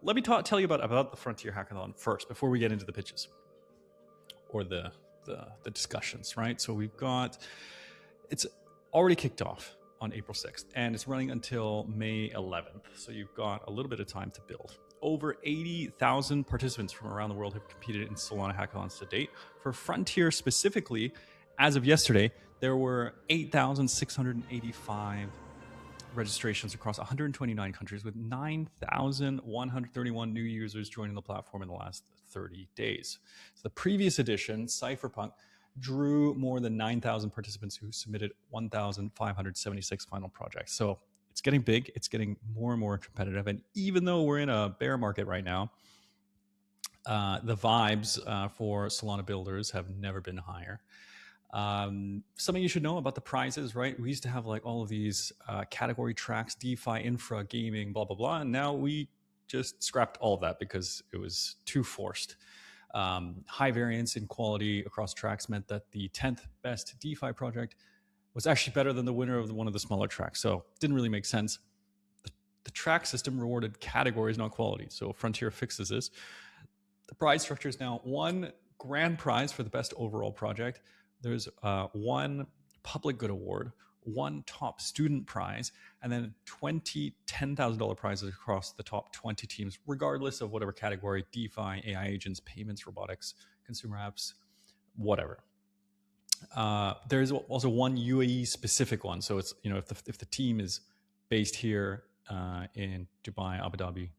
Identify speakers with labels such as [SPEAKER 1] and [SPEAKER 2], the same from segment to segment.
[SPEAKER 1] let me tell you about the Frontier Hackathon first before we get into the pitches or the discussions, right? So it's already kicked off on April 6th, and it's running until May 11th. So you've got a little bit of time to build. Over 80,000 participants from around the world have competed in Solana hackathons to date. For Frontier specifically, as of yesterday, there were 8,685 registrations across 129 countries, with 9,131 new users joining the platform in the last 30 days. So the previous edition, Cypherpunk, drew more than 9,000 participants who submitted 1,576 final projects. So it's getting big. It's getting more and more competitive. And even though we're in a bear market right now, the vibes for Solana builders have never been higher. Something you should know about the prizes, right? We used to have like all of these category tracks, DeFi, infra, gaming, blah, blah, blah. And now we just scrapped all of that because it was too forced. High variance in quality across tracks meant that the 10th best DeFi project was actually better than the winner of one of the smaller tracks. So it didn't really make sense. The track system rewarded categories, not quality. So Frontier fixes this. The prize structure is now one grand prize for the best overall project. There's one public good award, one top student prize, and then 20 $10,000 prizes across the top 20 teams, regardless of whatever category: DeFi, AI agents, payments, robotics, consumer apps, whatever. There's also one UAE specific one. So it's, if the team is based here in Dubai, Abu Dhabi,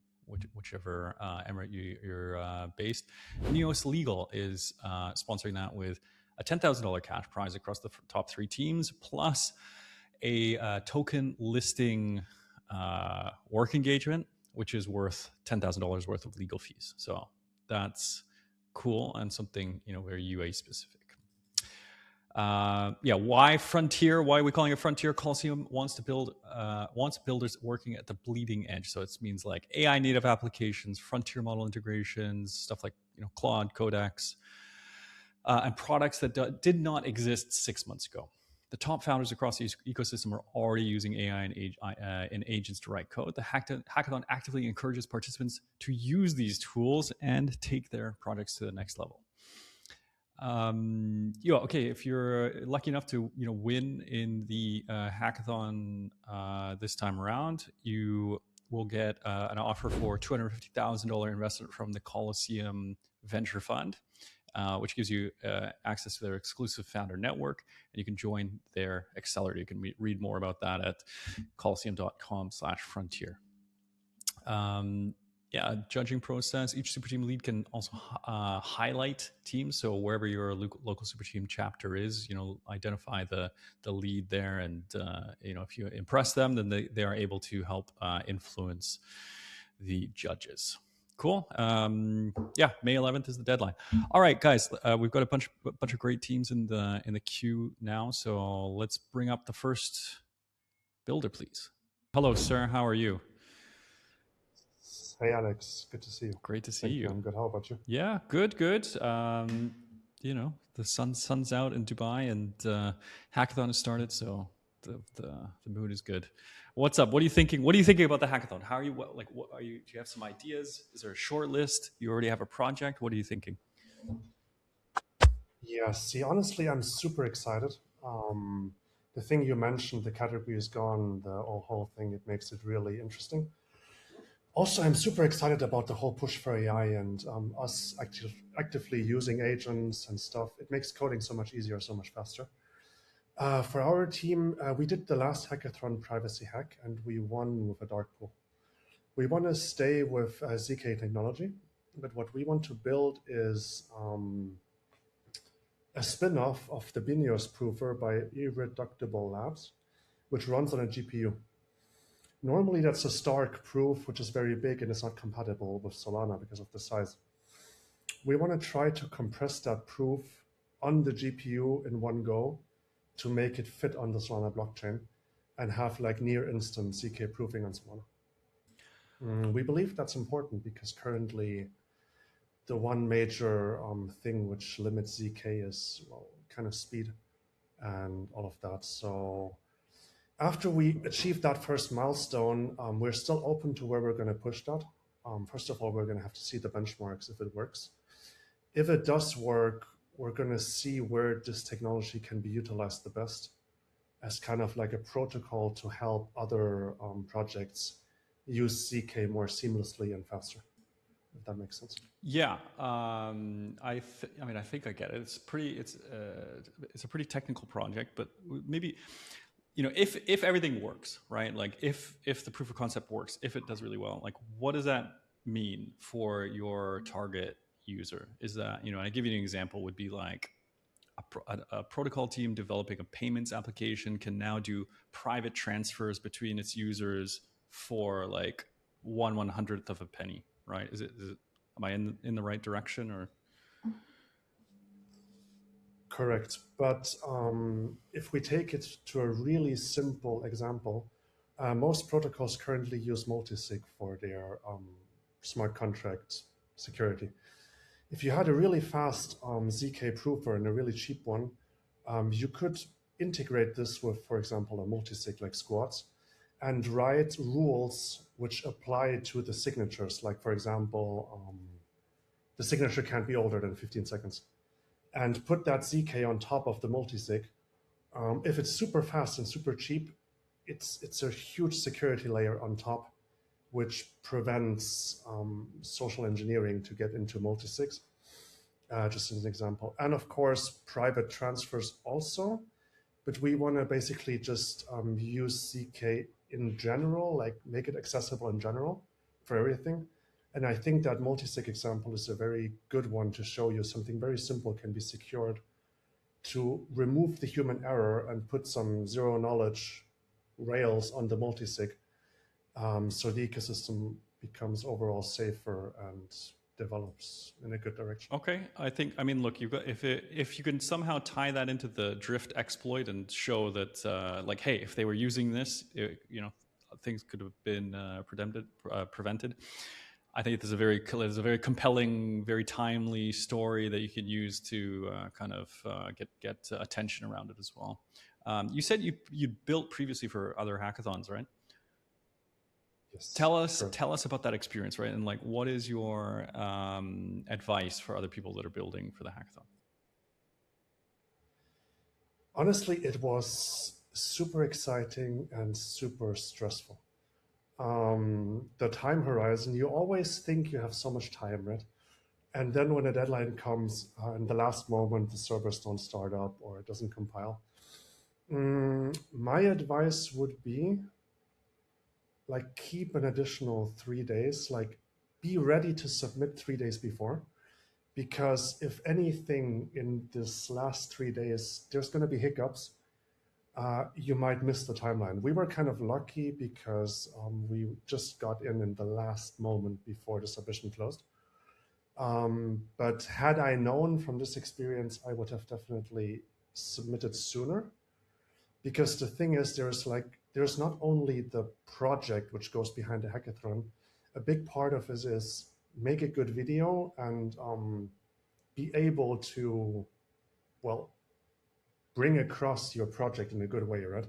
[SPEAKER 1] whichever emirate you're based, Neos Legal is sponsoring that with a $10,000 cash prize across the top 3 teams, plus a token listing work engagement, which is worth $10,000 worth of legal fees. So that's cool and something, very UAE specific. Why Frontier? Why are we calling it Frontier? Colosseum wants builders working at the bleeding edge. So it means like AI native applications, frontier model integrations, stuff like Claude, Codex, and products that did not exist 6 months ago. The top founders across the ecosystem are already using AI and agents to write code. The hackathon actively encourages participants to use these tools and take their projects to the next level. If you're lucky enough to win in the hackathon this time around, you will get an offer for $250,000 investment from the Colosseum Venture Fund, which gives you access to their exclusive founder network, and you can join their accelerator. You can read more about that at colosseum.com/frontier. Judging process. Each super team lead can also highlight teams. So wherever your local super team chapter is, identify the lead there, and if you impress them, then they are able to help influence the judges. Cool. May 11th is the deadline. All right, guys, we've got a bunch of great teams in the queue now. So let's bring up the first builder, please. Hello, sir. How are you?
[SPEAKER 2] Hey, Alex. Good to see you.
[SPEAKER 1] Great to see you.
[SPEAKER 2] I'm good. How about you?
[SPEAKER 1] Yeah, good. The sun's out in Dubai, and hackathon has started, so the mood is good. What's up? What are you thinking? What are you thinking about the hackathon? How are you? What are you? Do you have some ideas? Is there a short list? You already have a project? What are you thinking?
[SPEAKER 2] Yeah. See, honestly, I'm super excited. The thing you mentioned, the category is gone. The whole thing, it makes it really interesting. Also, I'm super excited about the whole push for AI and us actively using agents and stuff. It makes coding so much easier, so much faster. For our team, we did the last hackathon privacy hack, and we won with a dark pool. We want to stay with ZK technology, but what we want to build is a spin-off of the Binios prover by Irreducible Labs, which runs on a GPU. Normally, that's a Stark proof, which is very big and is not compatible with Solana because of the size. We want to try to compress that proof on the GPU in one go to make it fit on the Solana blockchain and have like near instant ZK proofing on Solana. We believe that's important because currently the one major thing which limits ZK is kind of speed and all of that. So after we achieve that first milestone, we're still open to where we're going to push that. First of all, we're going to have to see the benchmarks if it works. If it does work, we're going to see where this technology can be utilized the best as kind of like a protocol to help other projects use ZK more seamlessly and faster, if that makes sense.
[SPEAKER 1] Yeah, I mean, I think I get it. It's a pretty technical project, but maybe, you know, if everything works, right? Like if the proof of concept works, if it does really well, like what does that mean for your target user? Is that, you know, and I give you an example would be like a protocol team developing a payments application can now do private transfers between its users for like 1/100th of a penny, right? Is it am I in the right direction or?
[SPEAKER 2] Correct. But if we take it to a really simple example, most protocols currently use multisig for their smart contract security. If you had a really fast ZK prover and a really cheap one, you could integrate this with, for example, a multisig like squads and write rules which apply to the signatures. Like, for example, the signature can't be older than 15 seconds. And put that ZK on top of the multisig. If it's super fast and super cheap, it's a huge security layer on top, which prevents social engineering to get into multisigs. Just as an example. And of course, private transfers also, but we want to basically just use ZK in general, like make it accessible in general for everything. And I think that multisig example is a very good one to show you something very simple can be secured to remove the human error and put some zero knowledge rails on the multisig, so the ecosystem becomes overall safer and develops in a good direction.
[SPEAKER 1] Okay, I mean, look, you've got if you can somehow tie that into the drift exploit and show that like, hey, if they were using this, you know, things could have been prevented. I think there's a very compelling, very timely story that you could use to kind of get attention around it as well. You said you built previously for other hackathons, right?
[SPEAKER 2] Yes,
[SPEAKER 1] Tell us about that experience, right? And like, what is your advice for other people that are building for the hackathon?
[SPEAKER 2] honestly, it was super exciting and super stressful. The time horizon, you always think you have so much time, right? And then when a deadline comes, in the last moment, the servers don't start up or it doesn't compile. My advice would be like keep an additional 3 days, like be ready to submit 3 days before. Because if anything in this last 3 days, there's going to be hiccups. You might miss the timeline. We were kind of lucky because we just got in the last moment before the submission closed. But had I known from this experience, I would have definitely submitted sooner. Because the thing is, there's not only the project which goes behind the hackathon. A big part of it is make a good video and be able to, well, bring across your project in a good way, right?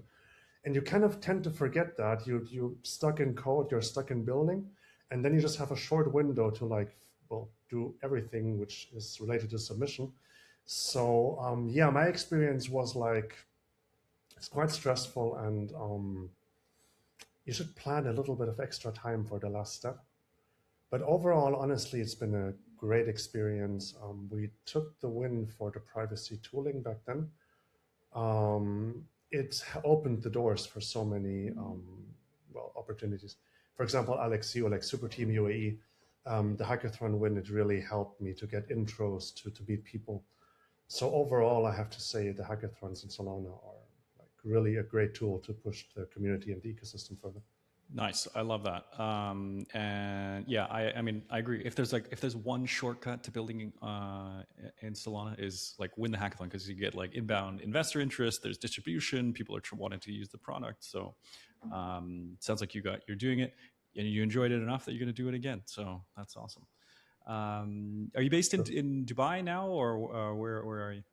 [SPEAKER 2] And you kind of tend to forget that you stuck in code, you're stuck in building, and then you just have a short window to like, well, do everything which is related to submission. So yeah, my experience was like, it's quite stressful, and you should plan a little bit of extra time for the last step. But overall, honestly, it's been a great experience. We took the win for the privacy tooling back then. It opened the doors for so many opportunities. For example, Alex, you like Superteam UAE, the hackathon win, it really helped me to get intros to meet people. So overall, I have to say the hackathons in Solana are like really a great tool to push the community and the ecosystem further.
[SPEAKER 1] Nice, I love that. And yeah, I mean, I agree. If there's one shortcut to building in Solana is like win the hackathon, because you get like inbound investor interest. There's distribution. People are wanting to use the product. So sounds like you're doing it, and you enjoyed it enough that you're going to do it again. So that's awesome. Are you based in Dubai now, or where are you?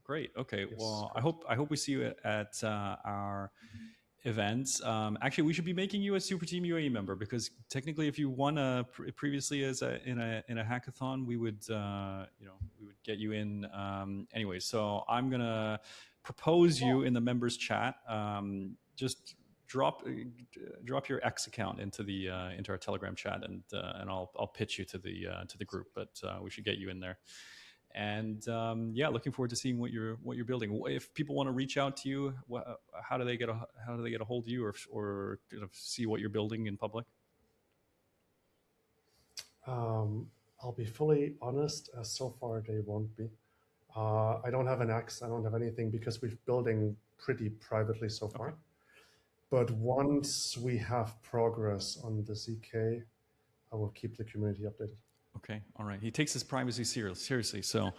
[SPEAKER 1] Great. Okay.
[SPEAKER 2] Yes,
[SPEAKER 1] Well,
[SPEAKER 2] correct.
[SPEAKER 1] I hope we see you at our events. Actually, we should be making you a Superteam UAE member, because technically, if you won previously as in a hackathon, we would we would get you in anyway. So I'm gonna propose you in the members chat. Just drop your X account into our Telegram chat, and I'll pitch you to the group. But we should get you in there. And yeah, looking forward to seeing what you're building. If people want to reach out to you, how do they get a hold of you, or see what you're building in public?
[SPEAKER 2] I'll be fully honest, so far they won't be. I don't have an X, I don't have anything, because we're building pretty privately so far.
[SPEAKER 1] Okay.
[SPEAKER 2] But once we have progress on the ZK, I will keep the community updated.
[SPEAKER 1] Okay, all right. He takes his privacy seriously, so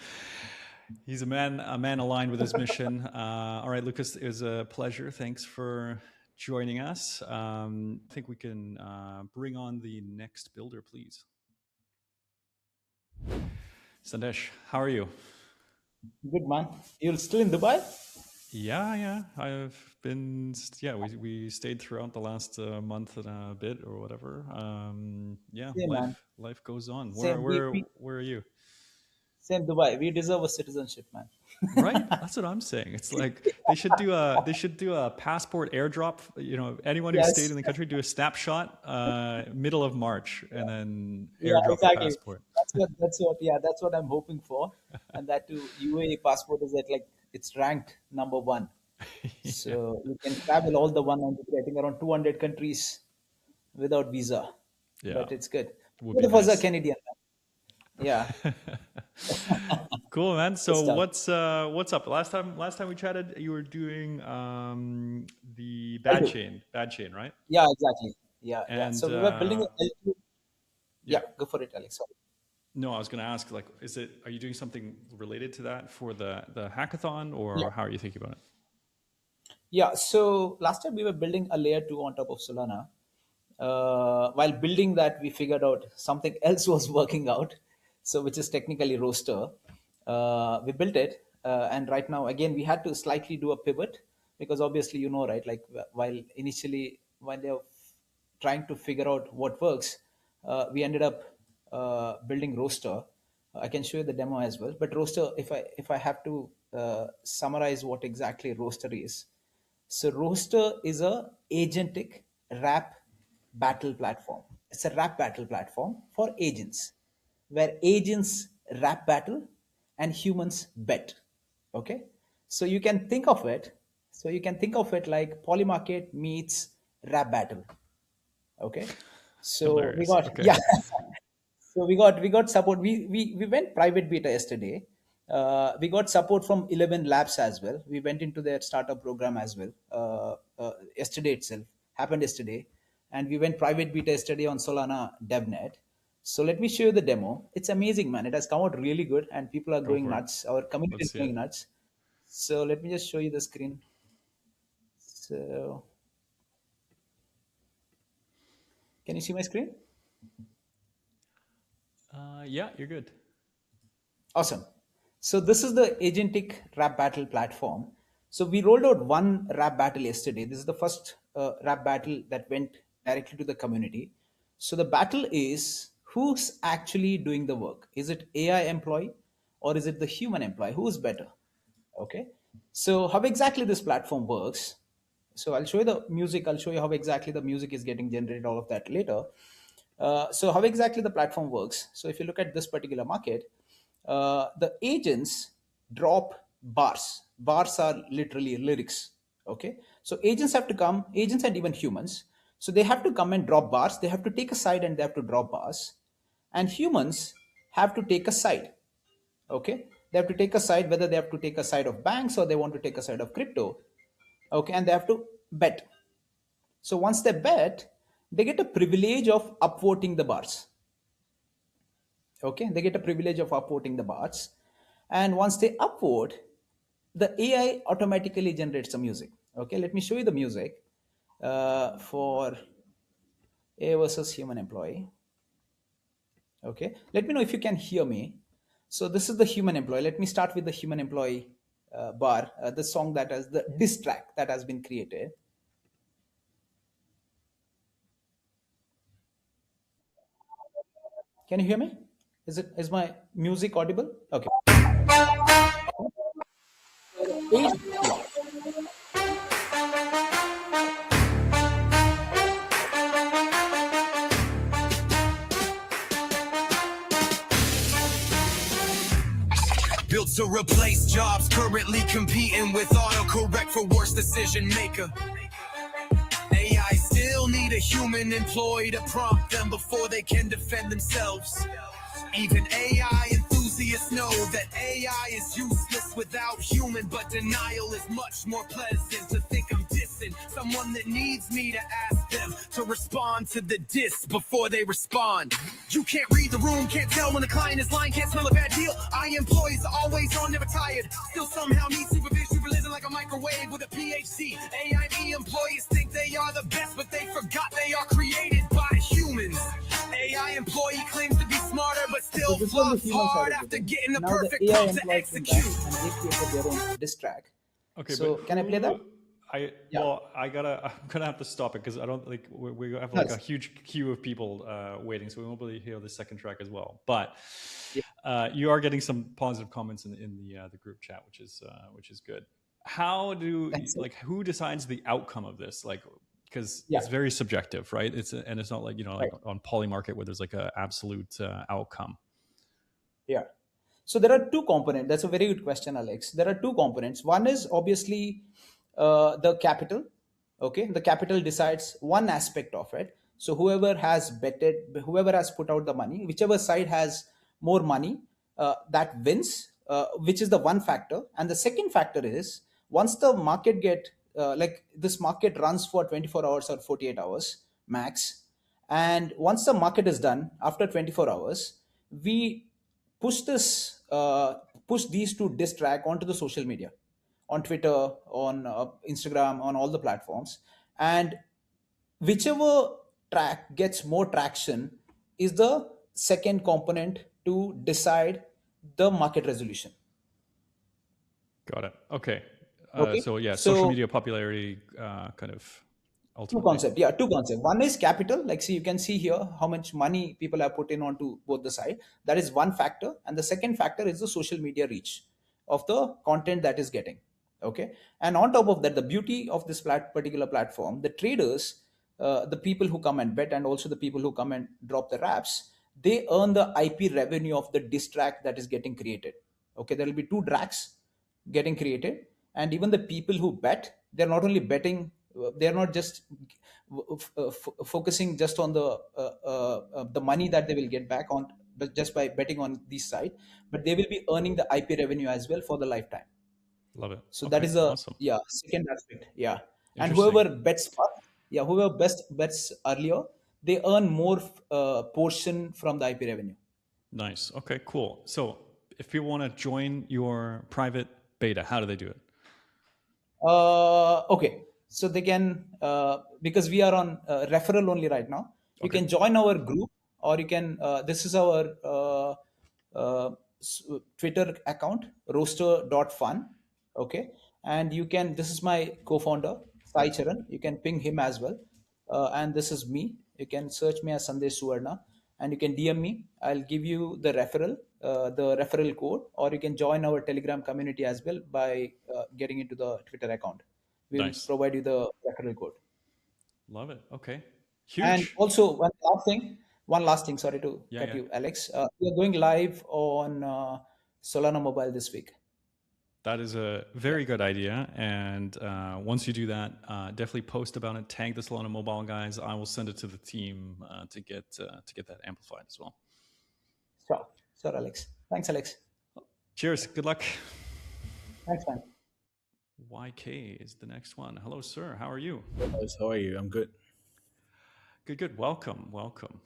[SPEAKER 1] he's a man aligned with his mission. All right, Lucas, it was a pleasure. Thanks for joining us. I think we can bring on the next builder, please. Sandesh, how are you?
[SPEAKER 3] Good, man. You're still in Dubai?
[SPEAKER 1] Yeah. I've been. Yeah, we stayed throughout the last month and a bit or whatever. Yeah,
[SPEAKER 3] Same, man.
[SPEAKER 1] life goes on.
[SPEAKER 3] Same.
[SPEAKER 1] Where are you?
[SPEAKER 3] Same Dubai. We deserve a citizenship, man.
[SPEAKER 1] Right, that's what I'm saying. It's like they should do a passport airdrop. Anyone who stayed in the country, do a snapshot middle of March, and then airdrop
[SPEAKER 3] exactly.
[SPEAKER 1] a passport.
[SPEAKER 3] That's what I'm hoping for. And that too, UAE passport is it's ranked number 1.
[SPEAKER 1] Yeah.
[SPEAKER 3] So you can travel all the 193, I think around 200 countries without visa.
[SPEAKER 1] Yeah,
[SPEAKER 3] but it's good.
[SPEAKER 1] Would
[SPEAKER 3] Both
[SPEAKER 1] be
[SPEAKER 3] of us
[SPEAKER 1] nice.
[SPEAKER 3] are Canadian. Yeah.
[SPEAKER 1] Cool, man.
[SPEAKER 3] Good
[SPEAKER 1] So
[SPEAKER 3] stuff.
[SPEAKER 1] what's up? Last time we chatted, you were doing the bad
[SPEAKER 3] L2.
[SPEAKER 1] chain, right?
[SPEAKER 3] Yeah, exactly. Yeah.
[SPEAKER 1] And
[SPEAKER 3] So we were building a L2.
[SPEAKER 1] yeah.
[SPEAKER 3] Go for it, Alex. Sorry.
[SPEAKER 1] No, I was going to ask, like, are you doing something related to that for the hackathon, or
[SPEAKER 3] Yeah.
[SPEAKER 1] how are you thinking about it?
[SPEAKER 3] Yeah. So last time we were building a layer 2 on top of Solana. While building that, we figured out something else was working out. So which is technically Roaster. We built it. And right now, again, we had to slightly do a pivot because obviously, right? Like while they're trying to figure out what works, we ended up building Roaster. I can show you the demo as well. But Roaster, if I have to summarize what exactly Roaster is. So Roaster is a agentic rap battle platform. It's a rap battle platform for agents, where agents rap battle and humans bet. Okay, so you can think of it. Like Polymarket meets rap battle. Okay, so we
[SPEAKER 1] Hilarious.
[SPEAKER 3] got
[SPEAKER 1] Okay.
[SPEAKER 3] So we got support. We went private beta yesterday. We got support from 11 labs as well. We went into their startup program as well. Yesterday itself happened yesterday, and we went private beta yesterday on Solana DevNet. So let me show you the demo. It's amazing, man. It has come out really good, and people are
[SPEAKER 1] Go
[SPEAKER 3] going
[SPEAKER 1] for it.
[SPEAKER 3] nuts. Our community
[SPEAKER 1] Let's
[SPEAKER 3] is
[SPEAKER 1] see
[SPEAKER 3] going
[SPEAKER 1] it.
[SPEAKER 3] nuts. So let me just show you the screen. So can you see my screen?
[SPEAKER 1] Yeah, you're good.
[SPEAKER 3] Awesome. So this is the agentic rap battle platform. So we rolled out one rap battle yesterday. This is the first rap battle that went directly to the community. So the battle is who's actually doing the work? Is it AI employee or is it the human employee? Who's better? Okay. So how exactly this platform works? So I'll show you the music. I'll show you how exactly the music is getting generated, all of that later. So how exactly the platform works? So if you look at this particular market, the agents drop bars. Bars are literally lyrics. Okay. So agents have to come, agents and even humans. So they have to come and drop bars. They have to take a side and they have to drop bars. And humans have to take a side. Okay. They have to take a side, whether they have to take a side of banks or they want to take a side of crypto. Okay. And they have to bet. So once they bet, they get a privilege of upvoting the bars. Okay, they get a privilege of upvoting the bars. And once they upvote, the AI automatically generates the music. Okay, let me show you the music for AI versus human employee. Okay, let me know if you can hear me. So this is the human employee. Let me start with the human employee bar, the song that has the diss track that has been created. Can you hear me? Is my music audible? Okay. Yeah.
[SPEAKER 4] Built to replace jobs currently competing with autocorrect for worst decision maker. AI still need a human employee to prompt them before they can defend themselves. Even AI enthusiasts know that AI is useless without human, but denial is much more pleasant. To think I'm dissing someone that needs me to ask them to respond to the diss before they respond. You can't read the room, can't tell when the client is lying, can't smell a bad deal. I employees are always on, never tired. Still somehow need supervision, living like a microwave with a PhD. AI employees think they are the best, but they forgot they are created by humans. AI employee claims to be smarter, but still
[SPEAKER 3] So this was the
[SPEAKER 4] flops
[SPEAKER 3] human
[SPEAKER 4] hard
[SPEAKER 3] side of
[SPEAKER 4] after
[SPEAKER 3] it.
[SPEAKER 4] getting the
[SPEAKER 3] Now the
[SPEAKER 4] perfect
[SPEAKER 3] AI
[SPEAKER 4] prompt to
[SPEAKER 3] employee came back
[SPEAKER 4] execute.
[SPEAKER 3] and they created their own diss track.
[SPEAKER 1] Okay,
[SPEAKER 3] So
[SPEAKER 1] but
[SPEAKER 3] can I play that? Yeah.
[SPEAKER 1] I'm gonna have to stop it because I don't like we have
[SPEAKER 3] No,
[SPEAKER 1] like a huge queue of people waiting, so we won't be able to hear the second track as well. But you are getting some positive comments in the group chat, which is good. How do
[SPEAKER 3] thanks.
[SPEAKER 1] who decides the outcome of this? Like, because
[SPEAKER 3] Yeah.
[SPEAKER 1] it's very subjective, right? And it's not like like
[SPEAKER 3] Right.
[SPEAKER 1] on Polymarket where there's like an absolute outcome.
[SPEAKER 3] Yeah. So there are two components. That's a very good question, Alex. There are two components. One is obviously the capital. Okay, the capital decides one aspect of it. So whoever has betted, whoever has put out the money, whichever side has more money, that wins. Which is the one factor. And the second factor is once the market like this market runs for 24 hours or 48 hours max, and once the market is done after 24 hours, we push this push these two diss track onto the social media, on Twitter, on Instagram, on all the platforms, and whichever track gets more traction is the second component to decide the market resolution.
[SPEAKER 1] Got it. Okay.
[SPEAKER 3] Okay,
[SPEAKER 1] So yeah, social
[SPEAKER 3] so
[SPEAKER 1] media popularity kind of
[SPEAKER 3] two
[SPEAKER 1] ultimately.
[SPEAKER 3] concept, yeah, two concept. One is capital, like see, you can see here how much money people have put in onto both the side. That is one factor, and the second factor is the social media reach of the content that is getting. Okay, and on top of that, the beauty of this particular platform, the traders, the people who come and bet, and also the people who come and drop the wraps, they earn the IP revenue of the diss track that is getting created. Okay, there will be two tracks getting created, and even the people who bet, they're not only betting, they're not just focusing just on the money that they will get back on, but just by betting on this side, but they will be earning the IP revenue as well for the lifetime.
[SPEAKER 1] Love it.
[SPEAKER 3] So that
[SPEAKER 1] Okay,
[SPEAKER 3] is a,
[SPEAKER 1] awesome.
[SPEAKER 3] yeah, second aspect. Yeah. And
[SPEAKER 1] Interesting.
[SPEAKER 3] whoever bets first, yeah, whoever best bets earlier, they earn more portion from the IP revenue.
[SPEAKER 1] Nice. Okay, cool. So if people want to join your private beta, how do they do it?
[SPEAKER 3] Okay, so they can, because we are on referral only right now, you
[SPEAKER 1] Okay.
[SPEAKER 3] can join our group, or you can, this is our uh, Twitter account, roaster.fun. Okay, and you can, this is my co-founder Sai Charan, you can ping him as well, and this is me. You can search me as Sandesh Suvarna, and you can DM me. I'll give you the referral code, or you can join our Telegram community as well by getting into the Twitter account. We'll
[SPEAKER 1] Nice.
[SPEAKER 3] provide you the referral code.
[SPEAKER 1] Love it. Okay.
[SPEAKER 3] And
[SPEAKER 1] Huge.
[SPEAKER 3] also one last thing. Sorry to
[SPEAKER 1] Yeah,
[SPEAKER 3] cut
[SPEAKER 1] yeah.
[SPEAKER 3] you, Alex. We are going live on Solana Mobile this week.
[SPEAKER 1] That is a very good idea. And once you do that, definitely post about it. Tag the Solana Mobile guys. I will send it to the team to get that amplified as well.
[SPEAKER 3] Sure, sure, Alex. Thanks, Alex.
[SPEAKER 1] Cheers. Good luck.
[SPEAKER 3] Thanks, man.
[SPEAKER 1] YK is the next one. Hello, sir. How are you?
[SPEAKER 5] How are you? I'm good.
[SPEAKER 1] Good, good. Welcome, welcome.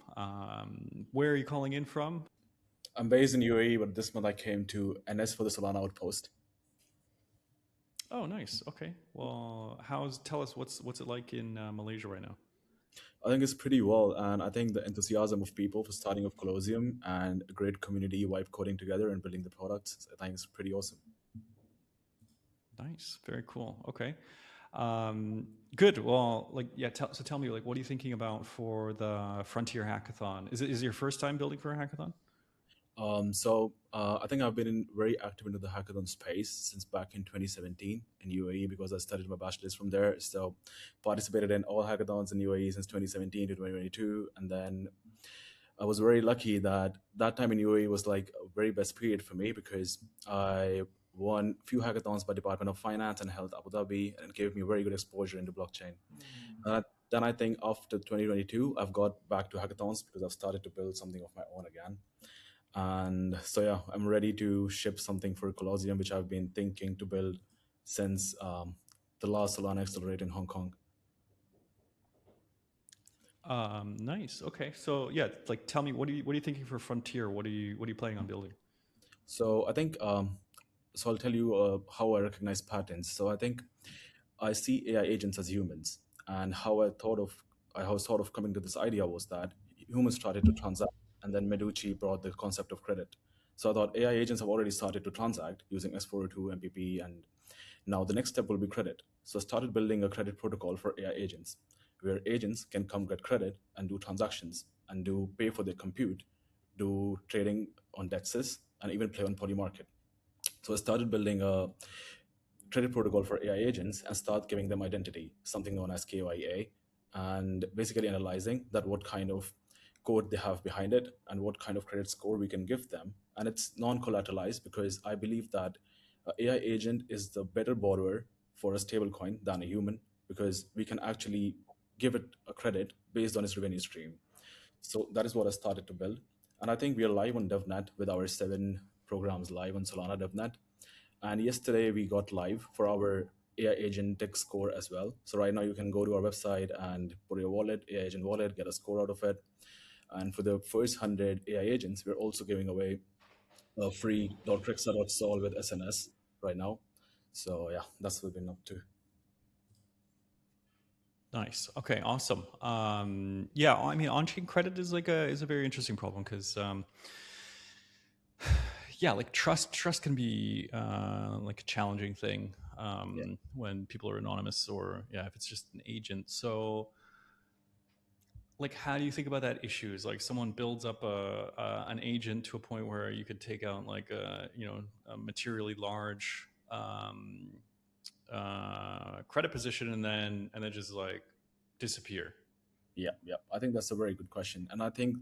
[SPEAKER 1] Where are you calling in from?
[SPEAKER 5] I'm based in UAE, but this month I came to NS for the Solana Outpost.
[SPEAKER 1] Oh, nice. Okay. Well, tell us what's it like in Malaysia right now?
[SPEAKER 5] I think it's pretty well, and I think the enthusiasm of people for starting of Colosseum and a great community vibe coding together and building the products, I think it's pretty awesome.
[SPEAKER 1] Nice. Very cool. Okay. Good. Well, like, yeah. So tell me, like, what are you thinking about for the Frontier Hackathon? Is it your first time building for a hackathon?
[SPEAKER 5] I think I've been very active into the hackathon space since back in 2017 in UAE because I studied my bachelor's from there. So participated in all hackathons in UAE since 2017 to 2022, and then I was very lucky that that time in UAE was like a very best period for me because I won a few hackathons by Department of Finance and Health Abu Dhabi, and it gave me very good exposure into blockchain. Then I think after 2022, I've got back to hackathons because I've started to build something of my own again. And so yeah, I'm ready to ship something for Colosseum, which I've been thinking to build since the last Solana Accelerate in Hong Kong.
[SPEAKER 1] Nice. Okay. So yeah, like, tell me, what are you thinking for Frontier? What are you planning on building?
[SPEAKER 5] So I think so I'll tell you how I recognize patterns. So I think I see AI agents as humans, and how I was sort of coming to this idea was that humans started to transact, and then Medici brought the concept of credit. So I thought AI agents have already started to transact using S402 MPP, and now the next step will be credit. So I started building a credit protocol for AI agents, where agents can come get credit and do transactions and do pay for their compute, do trading on DEXs, and even play on Polymarket. So I started building a credit protocol for AI agents and start giving them identity, something known as KYA, and basically analyzing that what kind of code they have behind it and what kind of credit score we can give them. And it's non-collateralized because I believe that an AI agent is the better borrower for a stablecoin than a human because we can actually give it a credit based on its revenue stream. So that is what I started to build. And I think we are live on DevNet with our 7 programs live on Solana DevNet. And yesterday we got live for our AI agent tech score as well. So right now you can go to our website and put your wallet, AI agent wallet, get a score out of it. And for the first 100 AI agents, we're also giving away a free .crixa.sol with SNS right now. So yeah, that's what we've been up to.
[SPEAKER 1] Nice. Okay. Awesome. Yeah. I mean, on-chain credit is a very interesting problem because yeah, like trust can be like a challenging thing
[SPEAKER 5] Yeah.
[SPEAKER 1] when people are anonymous, or yeah, if it's just an agent. So like, how do you think about that issue? Is like someone builds up an agent to a point where you could take out like a materially large credit position and then just like disappear.
[SPEAKER 5] Yeah. I think that's a very good question. And I think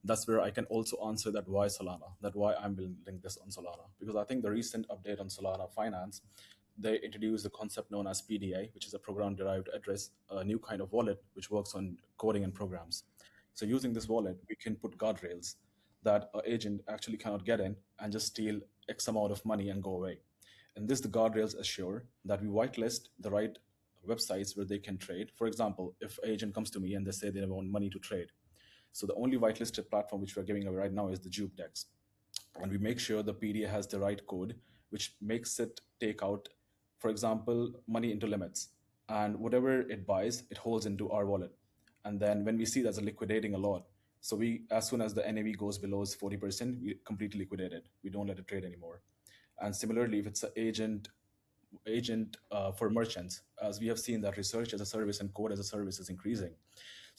[SPEAKER 5] that's where I can also answer that why Solana, that why I'm building this on Solana. Because I think the recent update on Solana Finance, they introduced the concept known as PDA, which is a program derived address, a new kind of wallet which works on coding and programs. So using this wallet, we can put guardrails that an agent actually cannot get in and just steal X amount of money and go away. And this, the guardrails assure that we whitelist the right websites where they can trade. For example, if an agent comes to me and they say they want money to trade, so the only whitelisted platform which we're giving away right now is the JubeDex. And we make sure the PDA has the right code, which makes it take out, for example, money into limits. And whatever it buys, it holds into our wallet. And then when we see that's liquidating a lot, so we, as soon as the NAV goes below 40%, we completely liquidate it. We don't let it trade anymore. And similarly, if it's an agent for merchants, as we have seen that research as a service and code as a service is increasing.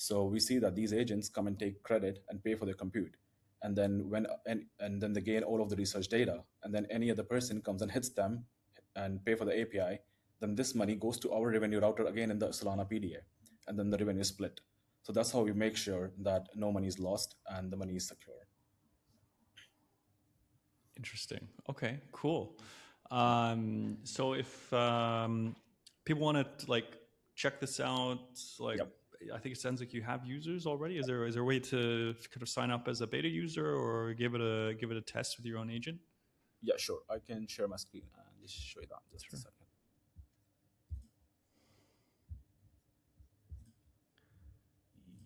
[SPEAKER 5] So we see that these agents come and take credit and pay for their compute. And then and then they gain all of the research data. And then any other person comes and hits them and pay for the API, then this money goes to our revenue router again in the Solana PDA. And then the revenue is split. So that's how we make sure that no money is lost and the money is secure.
[SPEAKER 1] Interesting. Okay, cool. So if people want to like check this out, like,
[SPEAKER 5] Yep.
[SPEAKER 1] I think it sounds like you have users already. Is there a way to kind of sign up as a beta user or give it a test with your own agent?
[SPEAKER 5] Yeah, sure. I can share my screen and just show you that just a second.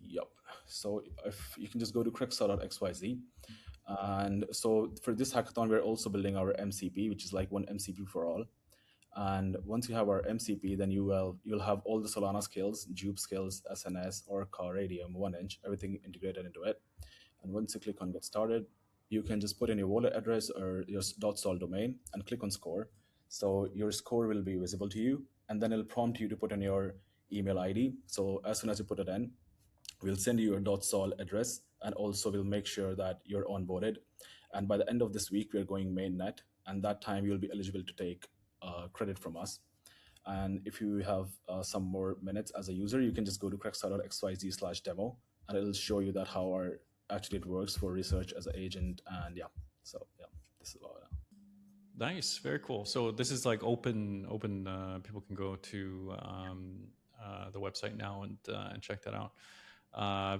[SPEAKER 5] Yep. So if you can just go to crixa.xyz. And so for this hackathon, we're also building our MCP, which is like one MCP for all. And once you have our MCP, then you'll have all the Solana skills, Jube skills, SNS, Orca, Radium, 1inch, everything integrated into it. And once you click on Get Started, you can just put in your wallet address or your .sol domain and click on Score. So your score will be visible to you. and then it'll prompt you to put in your email ID. So as soon as you put it in, we'll send you your .sol address, and also we'll make sure that you're onboarded. And by the end of this week, we're going mainnet, and that time you'll be eligible to take credit from us. And if you have some more minutes as a user, you can just go to crackstar.xyz/demo, and it'll show you that how actually it works for research as an agent. And yeah, so yeah, this is about it.
[SPEAKER 1] Nice, very cool. So this is like open. People can go to the website now and check that out.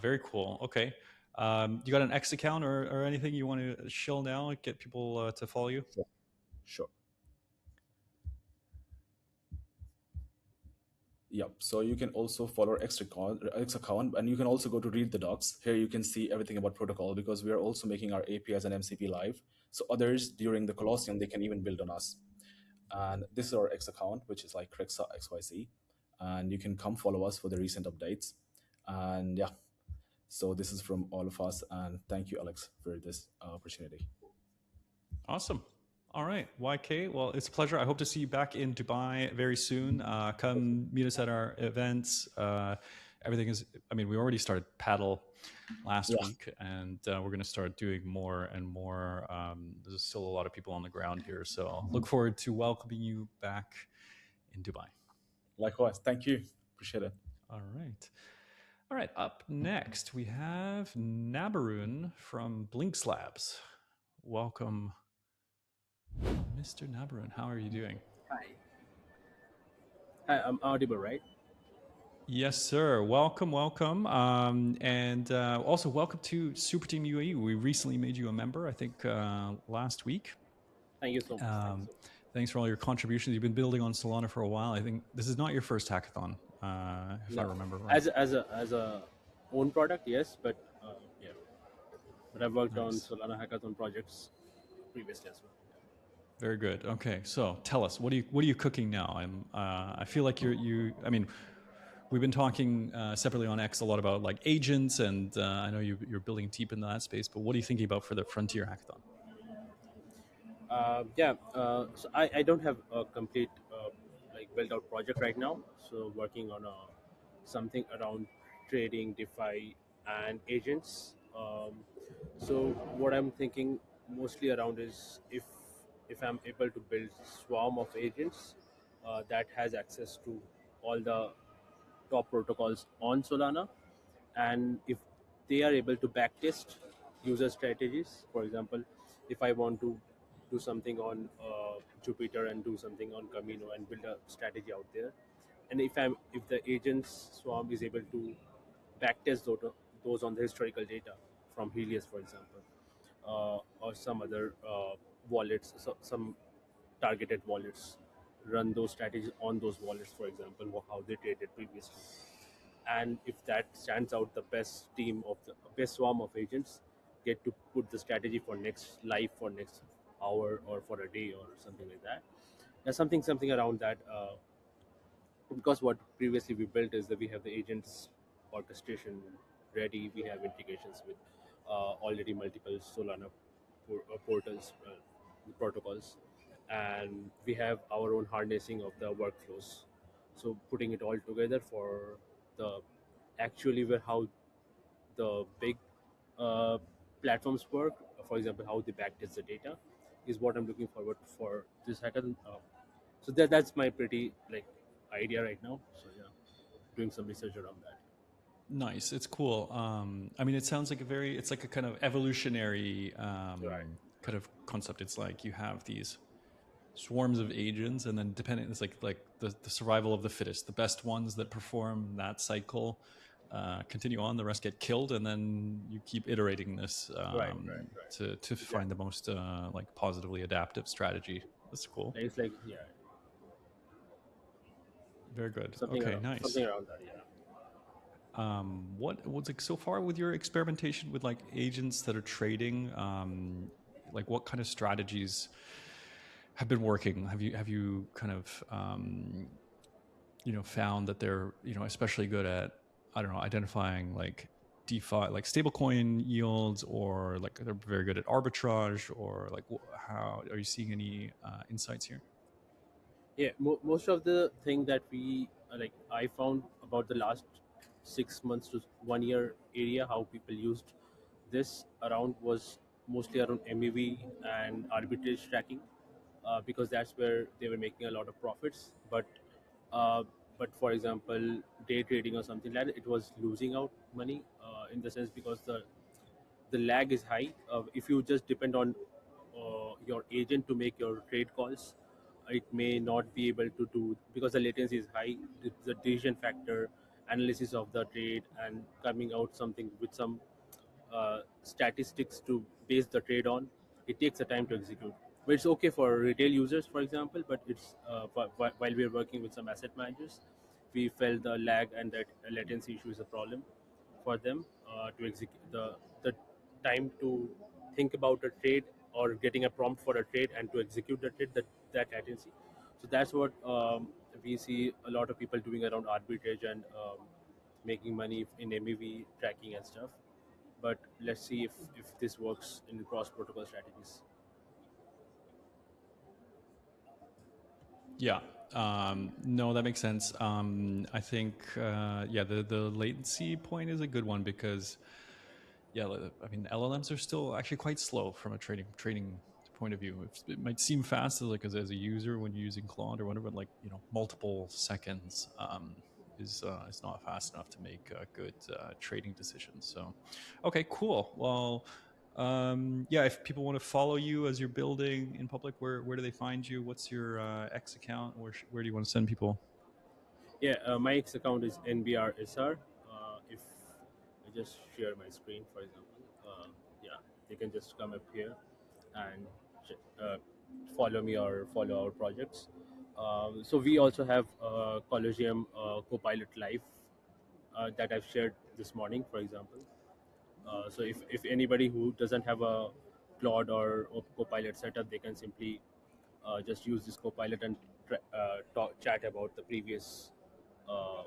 [SPEAKER 1] Very cool. Okay, you got an X account or anything you want to shill now? Get people to follow you.
[SPEAKER 5] Sure. Yep. So you can also follow X account, and you can also go to read the docs. Here you can see everything about protocol, because we are also making our APIs and MCP live. So others during the Colosseum, they can even build on us. And this is our X account, which is like XYZ. And you can come follow us for the recent updates. And yeah, so this is from all of us. And thank you, Alex, for this opportunity.
[SPEAKER 1] Awesome. All right, YK. Well, it's a pleasure. I hope to see you back in Dubai very soon. Come meet us at our events. Everything is, I mean, we already started paddle last week, and we're going to start doing more and more. There's still a lot of people on the ground here. So look forward to welcoming you back in Dubai.
[SPEAKER 5] Likewise. Thank you. Appreciate it.
[SPEAKER 1] All right. All right. Up next, we have Nabarun from Blinks Labs. Welcome, Mr. Nabarun. How are you doing?
[SPEAKER 6] Hi. Hi, I'm audible, right?
[SPEAKER 1] Yes, sir. Welcome. And also welcome to Superteam UAE. We recently made you a member, I think, last week.
[SPEAKER 6] Thank you so much.
[SPEAKER 1] Thanks for all your contributions. You've been building on Solana for a while. I think this is not your first hackathon, if I remember right.
[SPEAKER 6] As a own product, yes, but yeah. But I've worked on Solana Hackathon projects previously as well.
[SPEAKER 1] Very good. Okay, so tell us, what are you cooking now? I feel like I mean, we've been talking separately on X a lot about like agents, and I know you're building deep into that space. But what are you thinking about for the Frontier Hackathon?
[SPEAKER 6] So I don't have a complete like built out project right now. So working on something around trading, DeFi, and agents. So what I'm thinking mostly around is if I'm able to build swarm of agents that has access to all the top protocols on Solana, and if they are able to backtest user strategies. For example, if I want to do something on Jupiter and do something on Camino and build a strategy out there, and if the agents swarm is able to backtest those on the historical data from Helios, for example, or some other wallets, some targeted wallets, run those strategies on those wallets, for example, how they traded previously. And if that stands out, the best best swarm of agents get to put the strategy for next hour or for a day or something like that. There's something around that. Because what previously we built is that we have the agents orchestration ready. We have integrations with already multiple Solana portals, protocols, and we have our own harnessing of the workflows. So putting it all together for the actually where how the big platforms work, for example, how they backtest the data, is what I'm looking forward for this hackathon. So that's my pretty like idea right now. So yeah, doing some research around that.
[SPEAKER 1] Nice. It's cool. I mean, it sounds like it's like a kind of evolutionary kind of concept. It's like you have these swarms of agents, and then depending, it's like the survival of the fittest. The best ones that perform that cycle continue on. The rest get killed, and then you keep iterating this to find the most like positively adaptive strategy. That's cool.
[SPEAKER 6] It's like
[SPEAKER 1] Very good.
[SPEAKER 6] Something
[SPEAKER 1] nice.
[SPEAKER 6] Something around that, yeah.
[SPEAKER 1] What's like so far with your experimentation with like agents that are trading? Like what kind of strategies have been working? Have you kind of found that they're especially good at, I don't know, identifying like DeFi, like stablecoin yields, or like they're very good at arbitrage, or like how are you seeing any insights here?
[SPEAKER 6] Yeah, most of the thing that we like I found about the last 6 months to 1 year area, how people used this around was mostly around MEV and arbitrage tracking, because that's where they were making a lot of profits. Uh, but for example, day trading or something like that, it was losing out money, in the sense because the lag is high. If you just depend on your agent to make your trade calls, it may not be able to do, because the latency is high. The decision factor, analysis of the trade, and coming out something with some statistics to base the trade on, it takes a time to execute. But it's okay for retail users, for example. But it's while we are working with some asset managers, we felt the lag and that latency issue is a problem for them, to execute the time to think about a trade or getting a prompt for a trade and to execute the trade, that latency. So that's what we see a lot of people doing around arbitrage and making money in MEV tracking and stuff. But let's see if this works in cross protocol strategies.
[SPEAKER 1] Yeah. No, that makes sense. I think, yeah, the latency point is a good one because, yeah, I mean, LLMs are still actually quite slow from a trading point of view. It might seem fast as a user when you're using Claude or whatever, but like, multiple seconds is not fast enough to make good trading decisions. So, okay, cool. Well, yeah, if people want to follow you as you're building in public, where do they find you? What's your X account? Where do you want to send people?
[SPEAKER 6] Yeah, my X account is NBRSR. If I just share my screen, for example, yeah, they can just come up here and follow me or follow our projects. So we also have Colosseum Copilot Live that I've shared this morning, for example. So if anybody who doesn't have a Claude or Copilot setup, they can simply just use this Copilot and chat about the previous uh,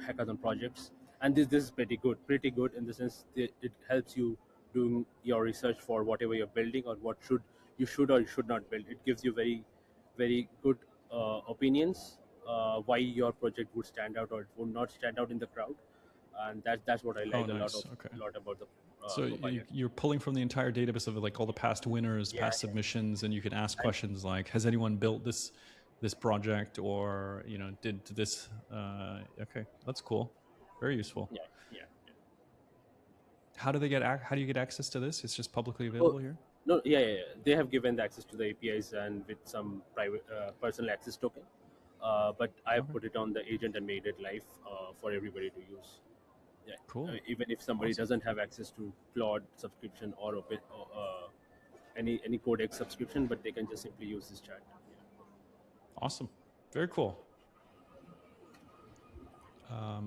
[SPEAKER 6] hackathon projects. And this is pretty good in the sense that it helps you doing your research for whatever you're building or what you should or you should not build. It gives you very good opinions, why your project would stand out or it would not stand out in the crowd. And that's what I like
[SPEAKER 1] Nice. Okay.
[SPEAKER 6] a lot about the
[SPEAKER 1] So
[SPEAKER 6] Copilot.
[SPEAKER 1] you're pulling from the entire database of like all the past winners, past submissions, and you can ask questions like, has anyone built this project, or did this? Okay, that's cool. Very useful.
[SPEAKER 6] Yeah.
[SPEAKER 1] How do you get access to this? It's just publicly
[SPEAKER 6] Oh,
[SPEAKER 1] available here.
[SPEAKER 6] no, yeah. They have given the access to the APIs and with some private personal access token. But I
[SPEAKER 1] Okay.
[SPEAKER 6] put it on the agent and made it live for everybody to use. Yeah.
[SPEAKER 1] Cool.
[SPEAKER 6] Even if somebody
[SPEAKER 1] Awesome.
[SPEAKER 6] doesn't have access to Claude subscription or open any Codex subscription, but they can just simply use this chat. Yeah.
[SPEAKER 1] Awesome. Very cool.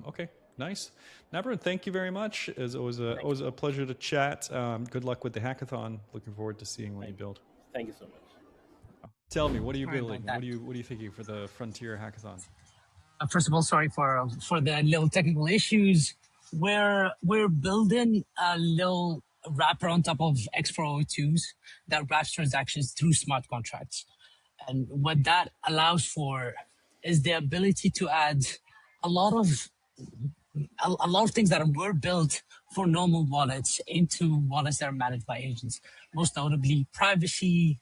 [SPEAKER 1] Okay, nice. Navran, thank you very much. It was always a pleasure to chat. Good luck with the hackathon. Looking forward to seeing what you build.
[SPEAKER 6] Thank you so much.
[SPEAKER 1] Tell me, what are you
[SPEAKER 7] Sorry about
[SPEAKER 1] building?
[SPEAKER 7] that.
[SPEAKER 1] What are you thinking for the Frontier Hackathon?
[SPEAKER 7] First of all, sorry for the little technical issues. We're building a little wrapper on top of X402s that wraps transactions through smart contracts. And what that allows for is the ability to add a lot of things that were built for normal wallets into wallets that are managed by agents. Most notably, privacy,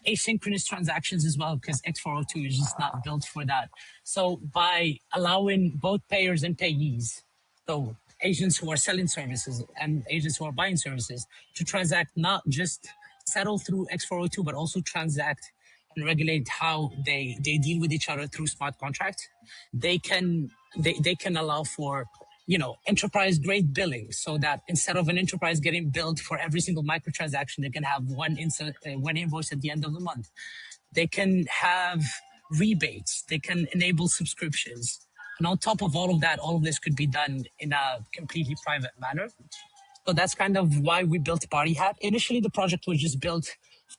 [SPEAKER 7] asynchronous transactions as well, because X402 is just not built for that. So by allowing both payers and payees, so agents who are selling services and agents who are buying services, to transact, not just settle through X402, but also transact and regulate how they deal with each other through smart contracts, they can allow for enterprise grade billing, so that instead of an enterprise getting billed for every single microtransaction, they can have one invoice at the end of the month. They can have rebates. They can enable subscriptions. And on top of all of that, all of this could be done in a completely private manner. So that's kind of why we built Party Hat. Initially, the project was just built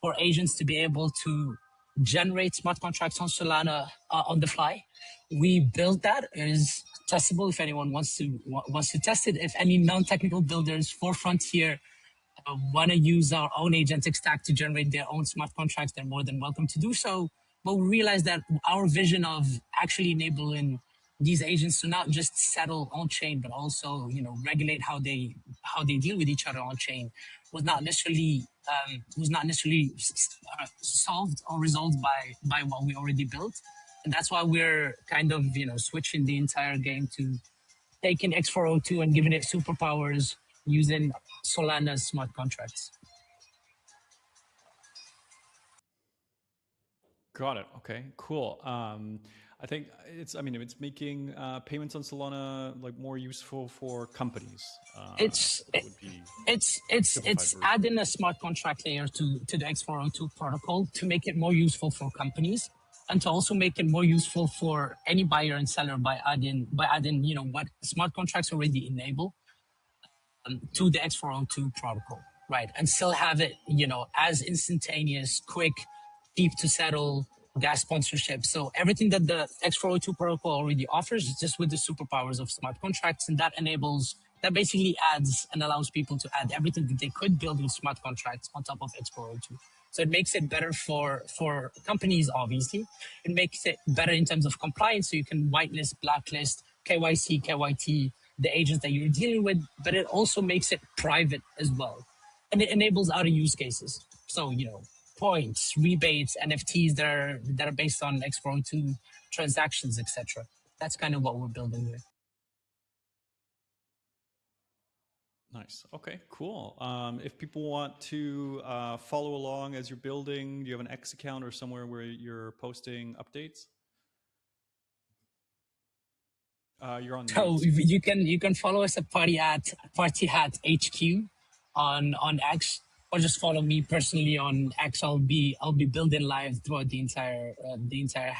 [SPEAKER 7] for agents to be able to generate smart contracts on Solana on the fly. We built that. It is testable if anyone wants to test it. If any non-technical builders for Frontier want to use our own agentic stack to generate their own smart contracts, they're more than welcome to do so. But we realized that our vision of actually enabling these agents to not just settle on chain, but also regulate how they deal with each other on chain was not necessarily solved or resolved by what we already built, and that's why we're kind of switching the entire game to taking X402 and giving it superpowers using Solana's smart contracts.
[SPEAKER 1] Got it. Okay, cool. I think it's making payments on Solana like more useful for companies.
[SPEAKER 7] It's
[SPEAKER 1] would be
[SPEAKER 7] it's adding a smart contract layer to the X402 protocol to make it more useful for companies and to also make it more useful for any buyer and seller by adding what smart contracts already enable to the X402 protocol, right? And still have it, as instantaneous, quick, deep to settle, gas sponsorship. So everything that the X402 protocol already offers is just with the superpowers of smart contracts. And that basically adds and allows people to add everything that they could build with smart contracts on top of X402. So it makes it better for companies, obviously. It makes it better in terms of compliance. So you can whitelist, blacklist, KYC, KYT, the agents that you're dealing with, but it also makes it private as well. And it enables other use cases. So, points, rebates, NFTs that are based on X402 transactions, etc. That's kind of what we're building here.
[SPEAKER 1] Nice. Okay, cool. If people want to follow along as you're building, do you have an X account or somewhere where you're posting updates? You're on
[SPEAKER 7] So
[SPEAKER 1] mute.
[SPEAKER 7] you can follow us at Party Hat HQ on X, or just follow me personally on X. I'll be building live throughout the entire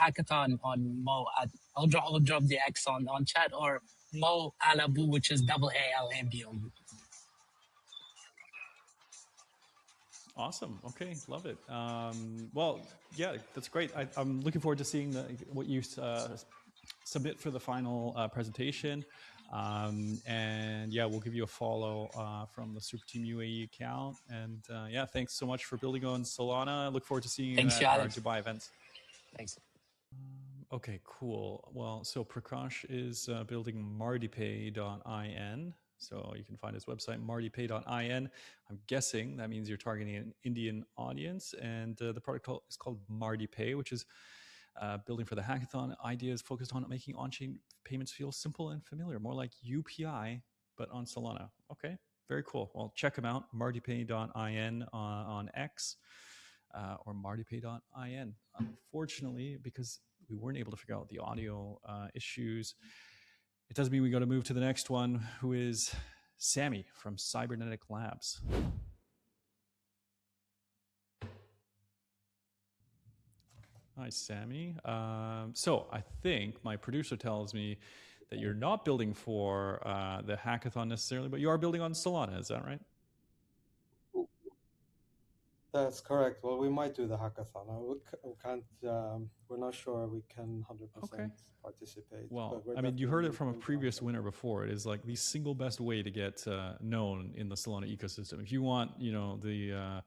[SPEAKER 7] hackathon on Mo. I'll drop the X on chat, or Mo Alabu, which is AALABOU.
[SPEAKER 1] Awesome. Okay, love it. Well, yeah, that's great. I'm looking forward to seeing what you submit for the final presentation. And yeah, we'll give you a follow from the Superteam UAE account. And yeah, thanks so much for building on Solana. I look forward to seeing you at our Dubai events.
[SPEAKER 7] Thanks.
[SPEAKER 1] Okay, cool. Well, so Prakash is building MartyPay.in. So you can find his website, martypay.in. I'm guessing that means you're targeting an Indian audience. And the product is called MartyPay, which is building for the hackathon. Idea is focused on making on-chain payments feel simple and familiar, more like UPI, but on Solana. Okay, very cool. Well, check him out, martypay.in on X or martypay.in. Unfortunately, because we weren't able to figure out the audio issues, it does mean we got to move to the next one, who is Sammy from Cybernetic Labs. Hi, Sammy. So I think my producer tells me that you're not building for the hackathon necessarily, but you are building on Solana. Is that right?
[SPEAKER 8] That's correct. Well, we might do the hackathon. We can't. We're not sure we can 100% participate.
[SPEAKER 1] Well, I mean, you heard it from a previous winner before. It is like the single best way to get known in the Solana ecosystem. If you want, the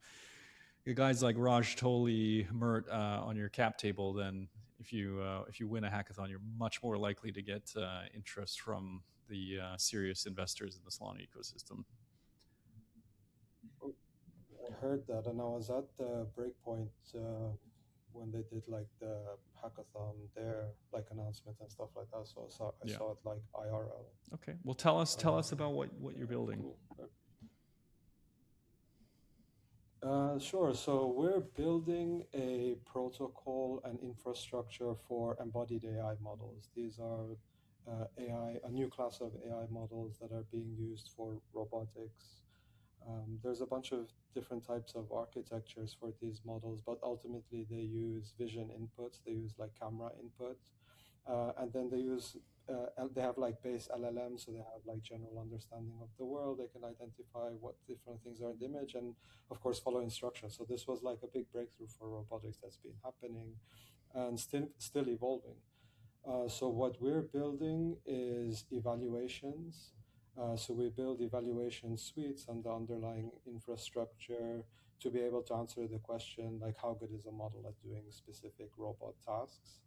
[SPEAKER 1] guys like Raj Toli, Mert on your cap table, then if you win a hackathon, you're much more likely to get interest from the serious investors in the Solana ecosystem.
[SPEAKER 8] I heard that, and I was at the Breakpoint when they did like the hackathon there, like announcements and stuff like that. So I saw it like IRL.
[SPEAKER 1] Okay, well, tell us about what you're building.
[SPEAKER 8] Cool. Sure. So we're building a protocol and infrastructure for embodied AI models. These are a new class of AI models that are being used for robotics. There's a bunch of different types of architectures for these models, but ultimately they use vision inputs. They use like camera input, and then they have like base LLMs, so they have like general understanding of the world. They can identify what different things are in the image, and of course follow instructions. So this was like a big breakthrough for robotics that's been happening and still evolving. So what we're building is evaluations So we build evaluation suites and the underlying infrastructure to be able to answer the question, like how good is a model at doing specific robot tasks.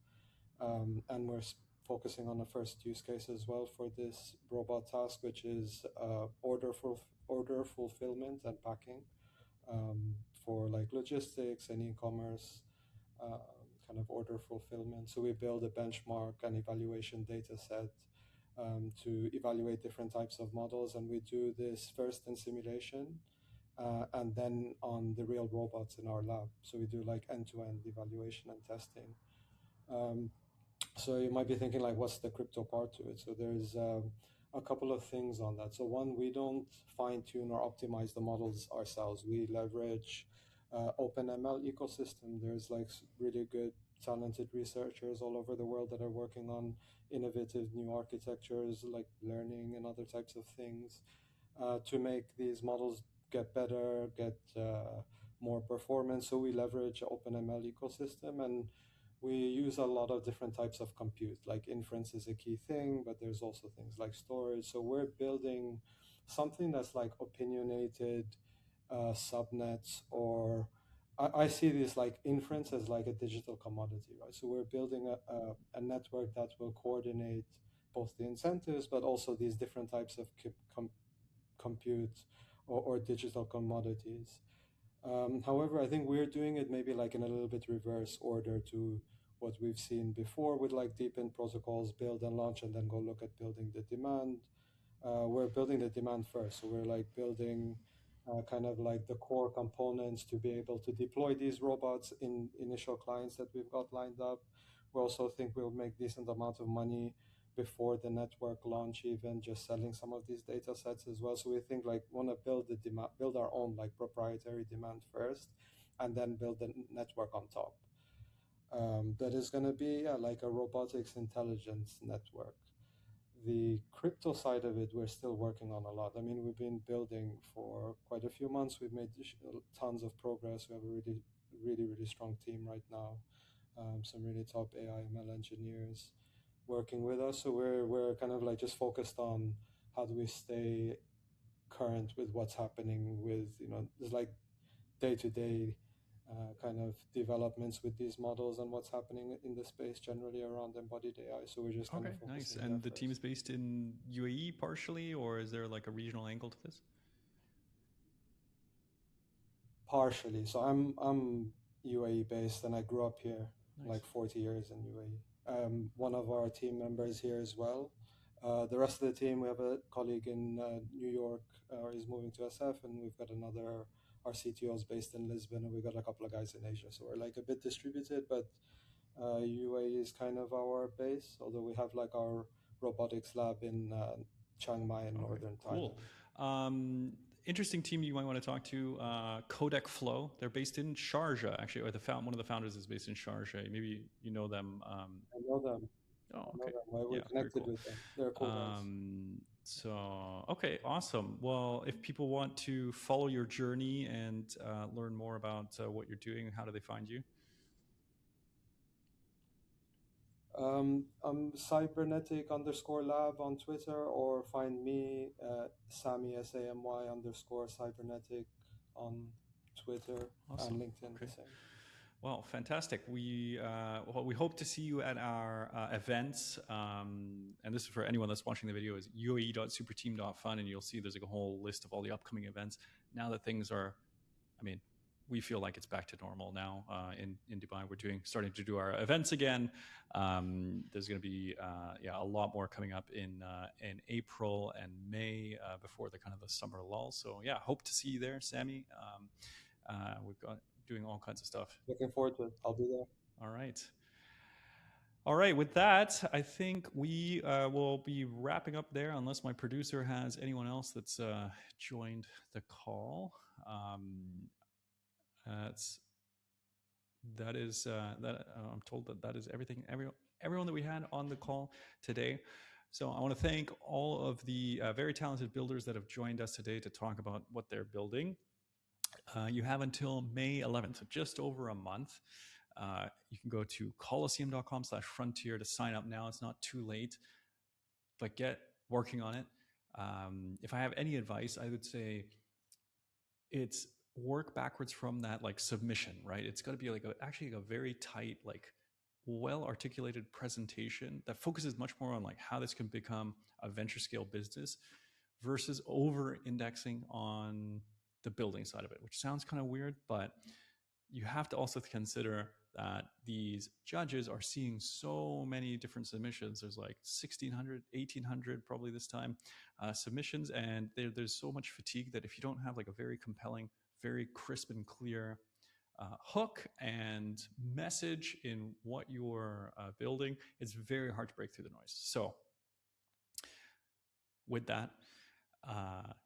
[SPEAKER 8] And we're focusing on the first use case as well for this robot task, which is order fulfillment and packing for like logistics and e-commerce kind of order fulfillment. So we build a benchmark and evaluation data set to evaluate different types of models, and we do this first in simulation and then on the real robots in our lab. So we do like end-to-end evaluation and testing. So you might be thinking like, what's the crypto part to it? So there's a couple of things on that. So one, we don't fine tune or optimize the models ourselves. We leverage OpenML ecosystem. There's like really good, talented researchers all over the world that are working on innovative new architectures like learning and other types of things to make these models get better, get more performance. So we leverage OpenML ecosystem, and we use a lot of different types of compute. Like inference is a key thing, but there's also things like storage. So we're building something that's like opinionated subnets, or I see this like inference as like a digital commodity, right? So we're building a network that will coordinate both the incentives, but also these different types of compute or digital commodities. However, I think we're doing it maybe like in a little bit reverse order to what we've seen before with like deep-in protocols, build and launch, and then go look at building the demand. We're building the demand first. So we're like building kind of like the core components to be able to deploy these robots in initial clients that we've got lined up. We also think we'll make decent amount of money before the network launch, even just selling some of these data sets as well. So we think like want to build the demand, build our own like proprietary demand first, and then build the network on top. That is going to be like a robotics intelligence network. The crypto side of it, we're still working on a lot. I mean, we've been building for quite a few months. We've made tons of progress. We have a really strong team right now. Some really top AI ML engineers working with us. So we're kind of like just focused on how do we stay current with what's happening with, there's like day-to-day kind of developments with these models and what's happening in the space generally around embodied AI. So we're just kind of focusing.
[SPEAKER 1] Nice. And the team is based in UAE partially, or is there like a regional angle to this?
[SPEAKER 8] Partially. So I'm UAE based, and I grew up here. Nice. Like 40 years in UAE. One of our team members here as well. The rest of the team, we have a colleague in New York, is moving to SF, and we've got another, our CTO is based in Lisbon, and we've got a couple of guys in Asia. So we're like a bit distributed, but UAE is kind of our base, although we have like our robotics lab in Chiang Mai in northern Thailand.
[SPEAKER 1] Cool. Interesting team you might want to talk to, Codec Flow. They're based in Sharjah, actually, or one of the founders is based in Sharjah. Maybe you know them.
[SPEAKER 8] I know them.
[SPEAKER 1] Oh, okay.
[SPEAKER 8] We're connected with them. They're cool guys.
[SPEAKER 1] So, okay, awesome. Well, if people want to follow your journey and learn more about what you're doing, how do they find you?
[SPEAKER 8] I'm cybernetic_lab on Twitter, or find me Samy SAMY_cybernetic on Twitter.
[SPEAKER 1] Awesome.
[SPEAKER 8] And LinkedIn.
[SPEAKER 1] Okay. The same. Well, fantastic. We hope to see you at our events. And this is for anyone that's watching the video, is uae.superteam.fun, and you'll see there's like a whole list of all the upcoming events. Now that things are, we feel like it's back to normal now in Dubai. We're starting to do our events again. There's going to be a lot more coming up in April and May before the kind of the summer lull. So yeah, hope to see you there, Samy. We've got doing all kinds of stuff.
[SPEAKER 8] Looking forward to it. I'll be there.
[SPEAKER 1] All right. With that, I think we will be wrapping up there, unless my producer has anyone else that's joined the call. I'm told that is everything, everyone that we had on the call today. So I want to thank all of the very talented builders that have joined us today to talk about what they're building. You have until May 11th, so just over a month. You can go to colosseum.com/frontier to sign up now. It's not too late, but get working on it. If I have any advice, I would say it's work backwards from that like submission, right? It's got to be like actually a very tight, like well articulated presentation that focuses much more on like how this can become a venture scale business versus over indexing on the building side of it, which sounds kind of weird, but you have to also consider that these judges are seeing so many different submissions. There's like 1,600, 1,800 probably this time submissions, and there's so much fatigue that if you don't have like a very compelling, very crisp and clear hook and message in what you're building, it's very hard to break through the noise. So with that,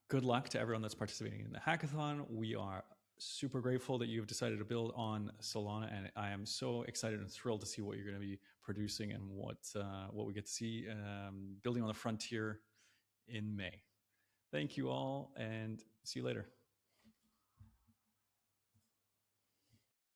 [SPEAKER 1] good luck to everyone that's participating in the hackathon. We are super grateful that you've decided to build on Solana, and I am so excited and thrilled to see what you're going to be producing and what we get to see building on the frontier in May. Thank you all, and see you later.